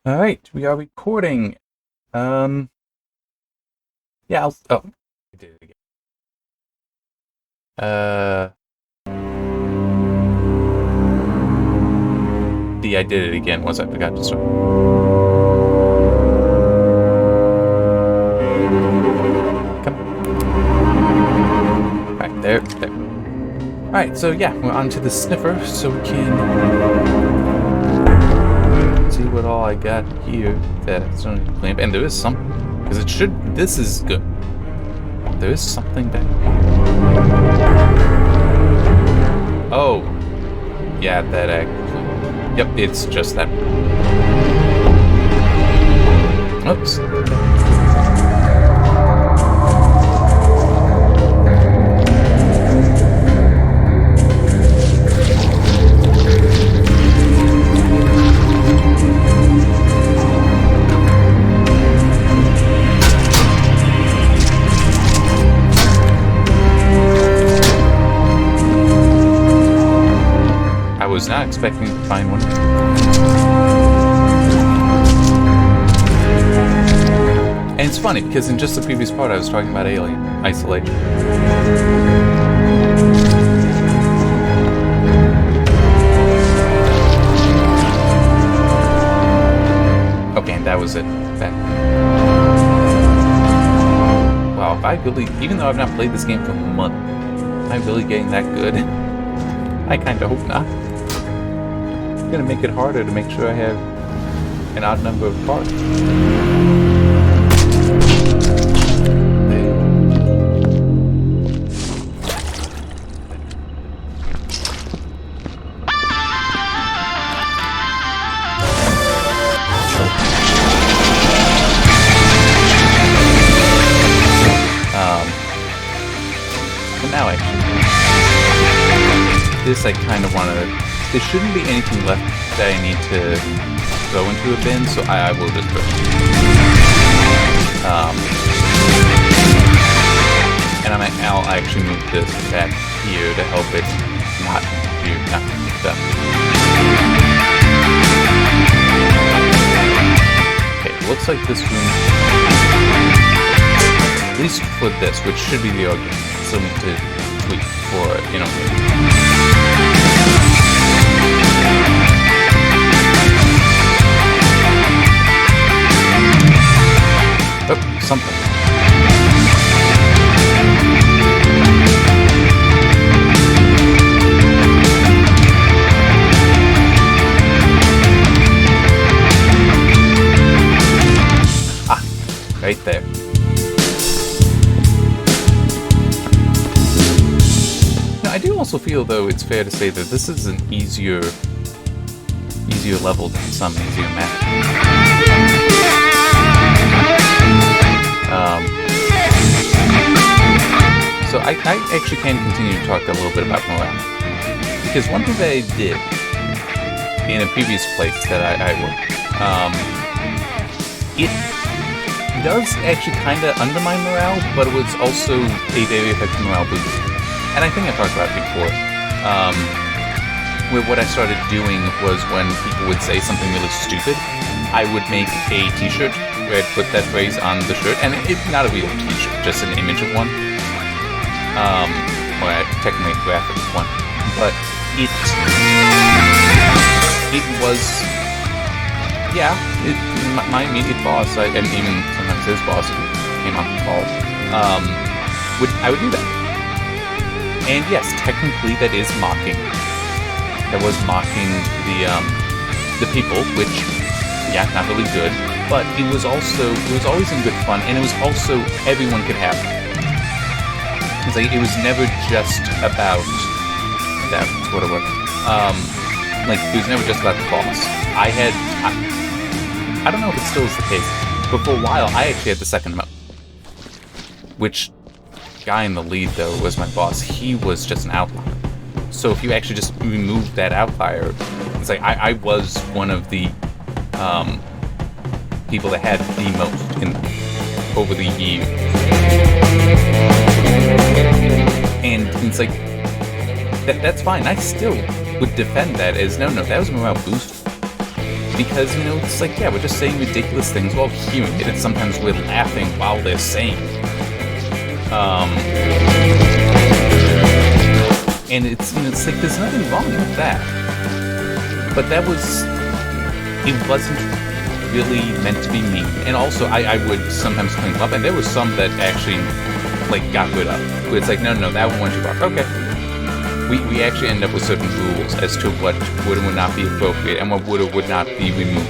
All right, we are recording. Yeah, I did it again. I did it again. I forgot to start. Come. All right, there. All right, so yeah, we're on to the sniffer, so we can see what all I got here. That's only clamp, and there is something because it should. This is good. There is something back here. Oh, yeah, that actually. Yep, it's just that. Oops. I was not expecting to find one. And it's funny because in just the previous part I was talking about alien isolation. Okay, and that was it. Wow, if I really, even though I've not played this game for a month, am I really getting that good? I kinda hope not. It's gonna make it harder to make sure I have an odd number of parts. But now actually, this I kind of want to. There shouldn't be anything left that I need to throw into a bin, so I will just put it. And I'll actually move this back here to help it not do stuff. Okay, it looks like this room, at least for this, which should be the organic, still need to tweak for inorganic. Oh, something. Ah, right there. Now, I do also feel, though, it's fair to say that this is an easier level than some easier map. So I actually can continue to talk a little bit about morale. Because one thing that I did in a previous place that I worked, it does actually kind of undermine morale, but it was also a very effective morale boost. And I think I talked about it before. Where what I started doing was when people would say something really stupid, I would make a t-shirt where I'd put that phrase on the shirt, and it's not a real t-shirt, just an image of one. Or technically a graphic one. But it was, yeah, my immediate boss, and even sometimes his boss, who came on the call, I would do that. And yes, technically that is mocking. That was mocking the people, which, yeah, not really good, but it was always in good fun, and it was also everyone could have it. It's like, it was never just about that. That's what it was. Like, it was never just about the boss. I don't know if it still is the case, but for a while I actually had the second mode, which guy in the lead though was my boss. He was just an outlier. So if you actually just remove that outlier, it's like I was one of the people that had the most over the years. And it's like, that's fine. I still would defend that as, no, that was a morale boost. Because, it's like, yeah, we're just saying ridiculous things while hearing it, and sometimes we're laughing while they're saying it. And it's like, there's nothing wrong with that. But it wasn't really meant to be mean. And also, I would sometimes clean them up, and there was some that actually, like, got rid of. Where it's like, no, that one went too far. Okay. We actually end up with certain rules as to what would and would not be appropriate and what would or would not be removed.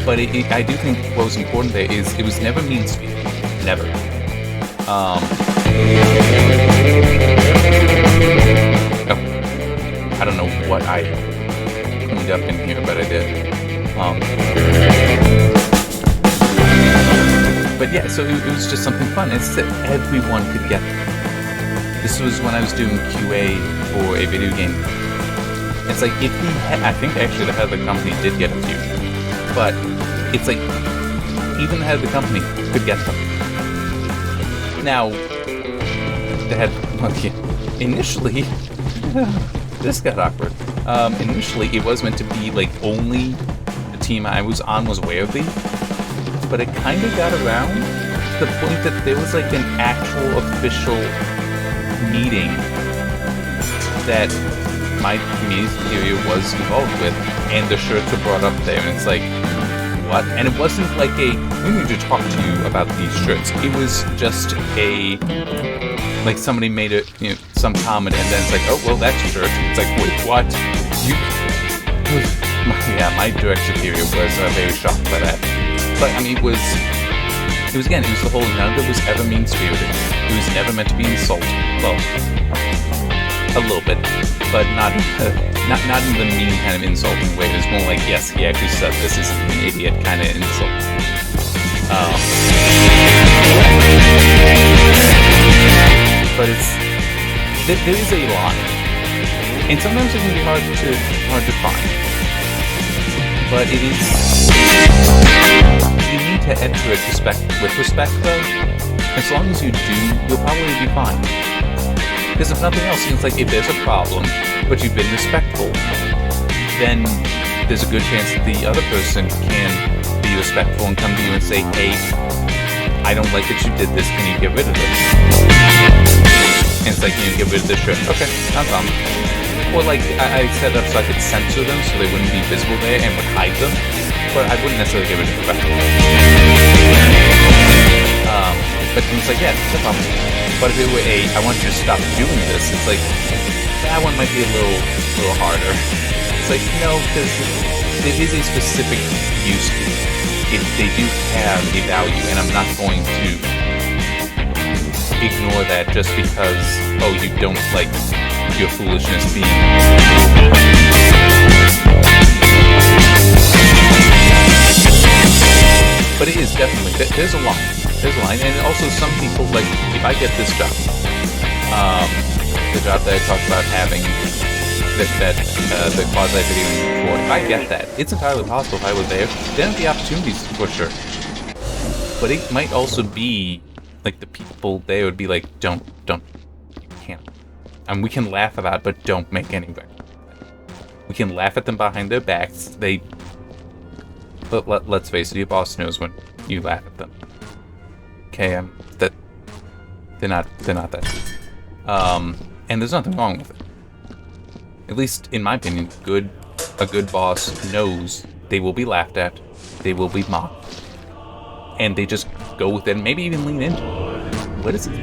But I do think what was important there is it was never mean-spirited. Never. I don't know what I cleaned up in here, but I did. But yeah, so it was just something fun. It's that everyone could get it. This was when I was doing QA for a video game. It's like, if we had, I think actually the head of the company did get a few. But it's like, even the head of the company could get them. Now, the head, initially, this got awkward. Initially, it was meant to be like only the team I was on was aware of these. But it kind of got around to the point that there was like an actual official meeting that my community superior was involved with, and the shirts were brought up there, and it's like, what? And it wasn't like we need to talk to you about these shirts. It was just like somebody made some comment, and then it's like, oh, well, that's a shirt. It's like, wait, what? My direct superior was very shocked by that. But I mean, it was the whole, none of it was ever mean-spirited. It was never meant to be insulting. Well, a little bit, but not in the mean kind of insulting way. It was more like, yes, he actually said this is an idiot kind of insult. But there is a line, and sometimes it can be hard to find. But it is. You need to enter it with respect, though. As long as you do, you'll probably be fine. Because if nothing else, it's like, if there's a problem, but you've been respectful, then there's a good chance that the other person can be respectful and come to you and say, hey, I don't like that you did this, can you get rid of this? And it's like, get rid of this shirt. Okay, no problem. Or like, I set it up so I could censor them so they wouldn't be visible there and would hide them, but I wouldn't necessarily get rid of the but it's like, yeah, no problem. But if it were I want you to stop doing this, it's like, that one might be a little harder. It's like, no, because there is a specific use to it. They do have a value, and I'm not going to ignore that just because, oh, you don't like your foolishness being. But it is definitely, there's a line. There's a line, and also some people, like, if I get this job, the job that I talked about having, the quasi-video before, if I get that, it's entirely possible if I was there, then the opportunities for sure. But it might also be, like, the people there would be like, don't, you can't. And we can laugh about it, but don't make any record. We can laugh at them behind their backs, but let's face it, your boss knows when you laugh at them. Okay, that they're not that. And there's nothing wrong with it. At least in my opinion, a good boss knows they will be laughed at, they will be mocked, and they just go with it and maybe even lean into it. What is it?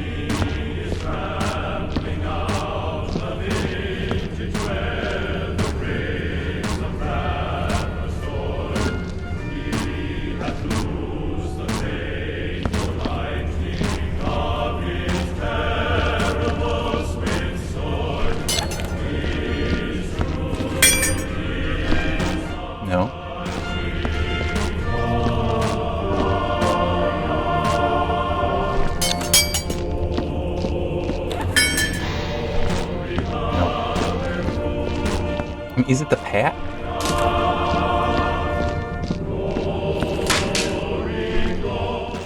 No. Is it the pat?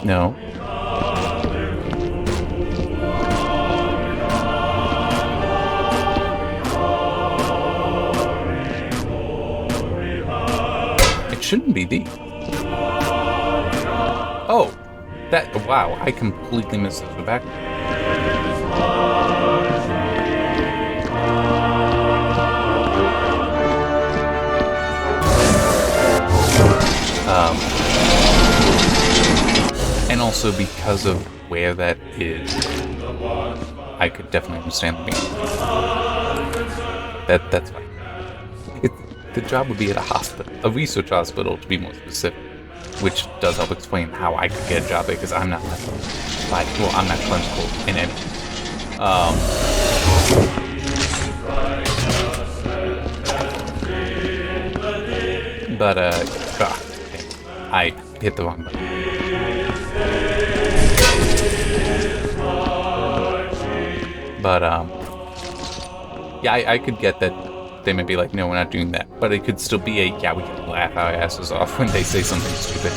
No. shouldn't be D. Oh, wow, I completely missed the back. And also because of where that is, I could definitely understand the game. That's fine. The job would be at a hospital, a research hospital to be more specific, which does help explain how I could get a job there, because I'm not I'm not clinical in any. But I hit the wrong button. But yeah, I could get that they may be like, no, we're not doing that. But it could still be yeah, we can laugh our asses off when they say something stupid.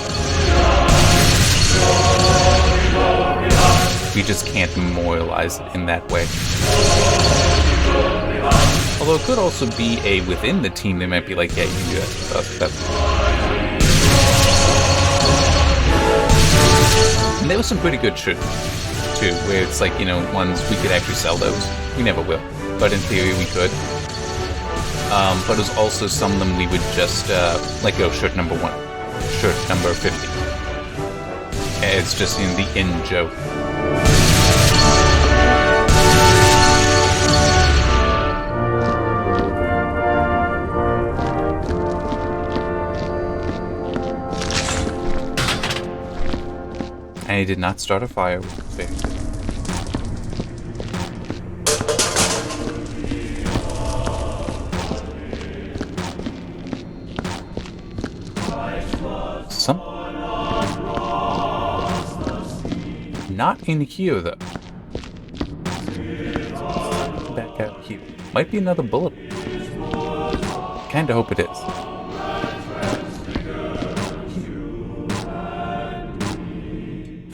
We just can't memorialize it in that way. Although it could also be within the team, they might be like, yeah, you can do that. And there was some pretty good shit, too, where it's like, ones we could actually sell those. We never will, but in theory we could. But there's also some of them we would just, shirt number 1, shirt number 50. It's just the in joke. And he did not start a fire with the bear. Not in here, though. Back out here. Might be another bullet. Kinda hope it is.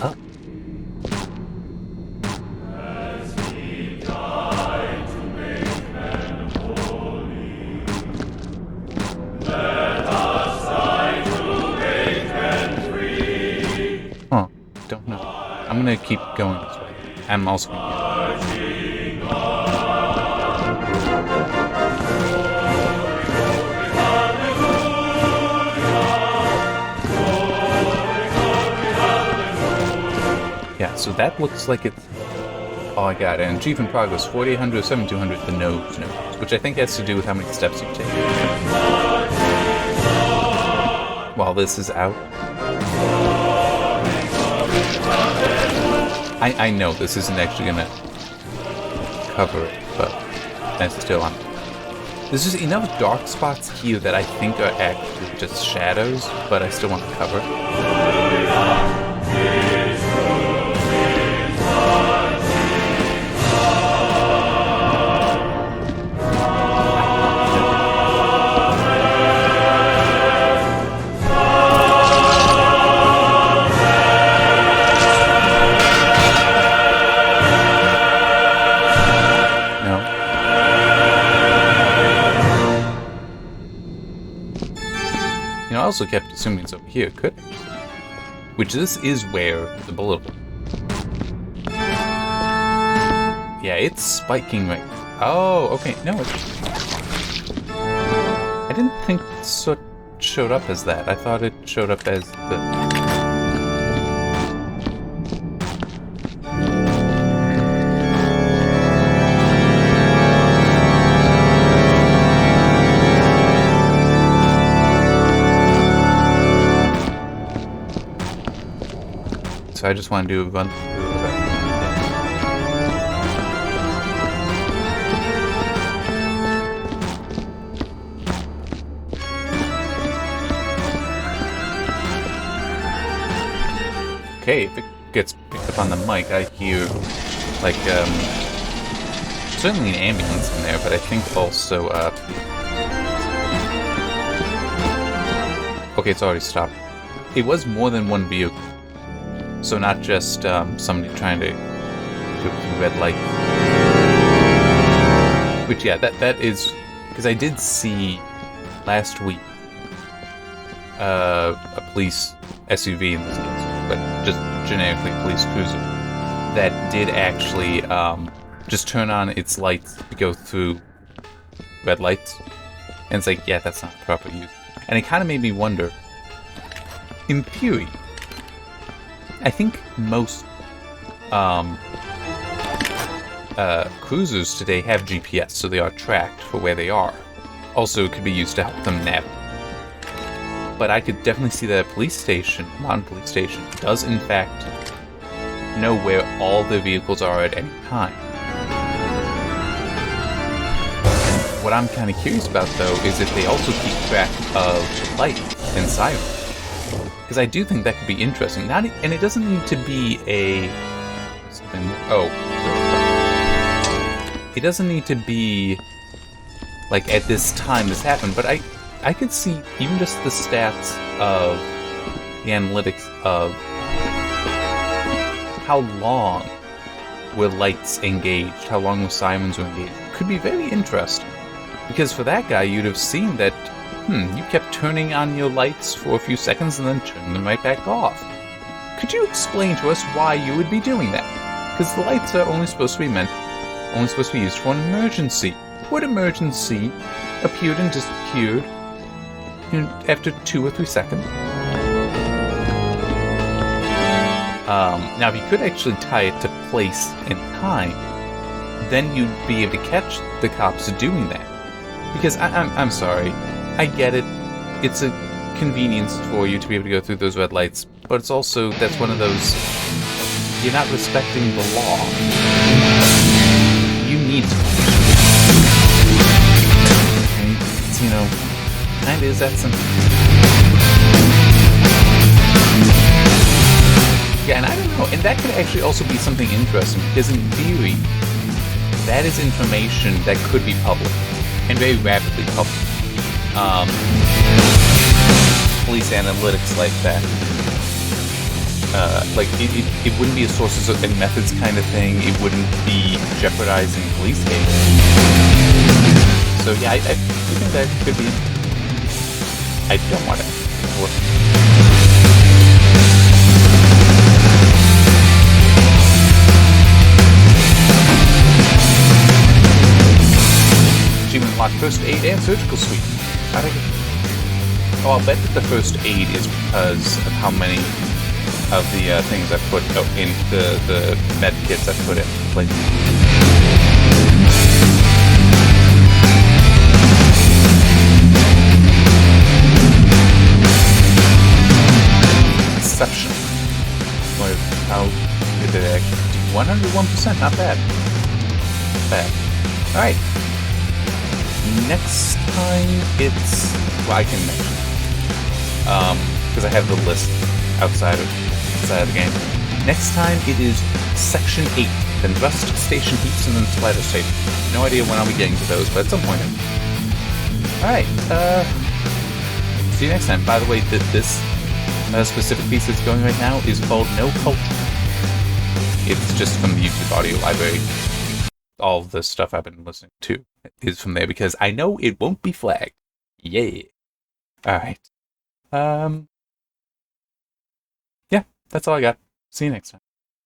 Up. Huh. Don't know. I'm gonna keep going this way. I'm also gonna yeah, so that looks like it's all I got. And achievement progress 4800, 7200, the nose, which I think has to do with how many steps you take. While this is out. I know this isn't actually gonna cover it, but that's still on. There's just enough dark spots here that I think are actually just shadows, but I still want to cover. I also kept assuming it's over here, could it? Which this is where the bullet will. Yeah, it's spiking right now. Oh, okay. No, I didn't think it showed up as that. I thought it showed up as the... So I just want to do a run through of it. Okay, if it gets picked up on the mic, I hear, like, certainly an ambulance in there, but I think also, okay, it's already stopped. It was more than one vehicle. So not just somebody trying to do red light. Which, yeah, that is... Because I did see last week a police SUV in this case, but just generically a police cruiser, that did actually just turn on its lights to go through red lights. And it's like, yeah, that's not proper use. And it kind of made me wonder, in theory, I think most cruisers today have GPS, so they are tracked for where they are. Also, it could be used to help them navigate. But I could definitely see that a police station, modern police station, does in fact know where all the vehicles are at any time. What I'm kind of curious about, though, is if they also keep track of lights and sirens. Because I do think that could be interesting. And it doesn't need to be it doesn't need to be like at this time this happened, but I could see even just the stats of the analytics of how long were lights engaged, how long were sirens were engaged. Could be very interesting. Because for that guy, you'd have seen that, you kept turning on your lights for a few seconds and then turning them right back off. Could you explain to us why you would be doing that? Because the lights are only supposed to be used for an emergency. What emergency appeared and disappeared after 2 or 3 seconds? Now, if you could actually tie it to place and time, then you'd be able to catch the cops doing that. Because I'm sorry, I get it. It's a convenience for you to be able to go through those red lights, but it's also, that's one of those, you're not respecting the law. You need to. And it's, kinda is that simple. Yeah, and I don't know, and that could actually also be something interesting, because in theory, that is information that could be public, and very rapidly public. Police analytics like that. It wouldn't be a sources and methods kind of thing. It wouldn't be jeopardizing police cases. So yeah, I think that could be. I don't want to. Achievement unlocked first aid and surgical suite. I'll bet that the first aid is because of how many of the things I put in the med kits I put in. Like, exception. How did it actually do? 101%, not bad. Not bad. Alright. Next time it's... Well, I can mention because I have the list outside of the game. Next time it is Section 8, then Rust Station Heaps, and then Splatter Station. No idea when I'll be getting to those, but at some point. Alright, see you next time. By the way, this specific piece that's going right now is called No Culture. It's just from the YouTube audio library. All the stuff I've been listening to is from there, because I know it won't be flagged. Yeah. Alright. Yeah, that's all I got. See you next time.